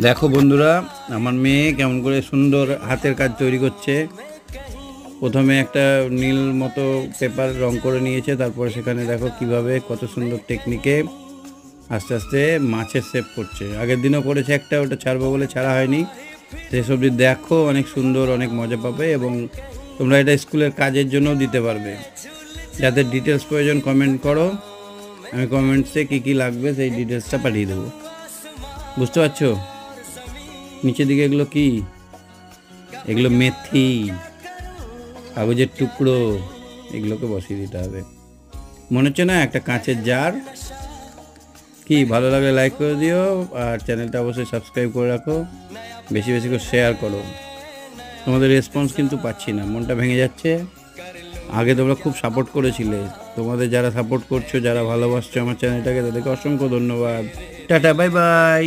দেখো বন্ধুরা, আমার মেয়ে কেমন করে সুন্দর হাতের কাজ তৈরি করছে। প্রথমে একটা নীল মতো পেপার রং করে নিয়েছে, তারপর সেখানে দেখো কিভাবে কত সুন্দর টেকনিকে আস্তে আস্তে মাছের শেপ করছে। আগের দিনও করেছে একটা, ওটা ছাড়বো বলে ছাড়া হয়নি। সেই সবজি দেখো, অনেক সুন্দর, অনেক মজা পাবে এবং তোমরা এটা স্কুলের কাজের জন্যও দিতে পারবে। যাদের ডিটেলস প্রয়োজন কমেন্ট করো, আমি কমেন্টসে কী কী লাগবে সেই ডিটেলসটা পাঠিয়ে দেবো। বুঝতে পারছো? নিচের দিকে এগুলো কি? এগুলো মেথি, কাগজের টুকরো, এগুলোকে বসিয়ে দিতে হবে। মনে হচ্ছে না একটা কাঁচের জার? কি ভালো লাগলে লাইক করে দিও, আর চ্যানেলটা অবশ্যই সাবস্ক্রাইব করে রাখো, বেশি বেশি করে শেয়ার করো। তোমাদের রেসপন্স কিন্তু পাচ্ছি না, মনটা ভেঙে যাচ্ছে। আগে তোমরা খুব সাপোর্ট করেছিলে, তোমাদের যারা সাপোর্ট করছো, যারা ভালোবাসছো আমার চ্যানেলটাকে, তাদেরকে অসংখ্য ধন্যবাদ। Tata, bye bye.